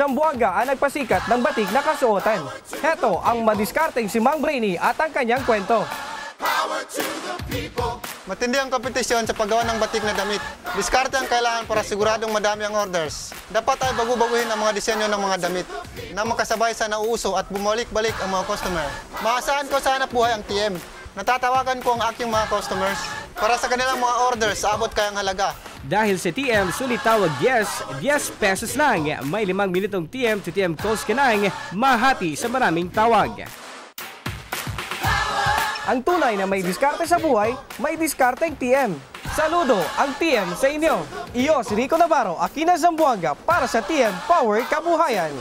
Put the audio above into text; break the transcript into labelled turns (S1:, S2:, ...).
S1: Zamboanga ang nagpasikat ng batik na kasuotan. Heto ang madiskarteng si Mang Brainy at ang kanyang kwento.
S2: Matindi ang kompetisyon sa paggawa ng batik na damit. Diskarte ang kailangan para siguradong madami ang orders. Dapat ay bagu-baguhin ang mga disenyo ng mga damit na makasabay sa nauuso at bumalik-balik ang mga customer. Maasahan ko sa hanap buhay ang TM. Natatawagan ko ang aking mga customers para sa kanilang mga orders sa abot kayang halaga.
S1: Dahil sa TM, sulit tawag yes, 10 pesos lang. May 5 minutong TM to TM calls ka nang mahati sa maraming tawag. Ang tunay na may diskarte sa buhay, may diskarteng TM. Saludo ang TM sa inyo. Iyo si Rico Navarro, Aquina Zamboanga para sa TM Power Kabuhayan.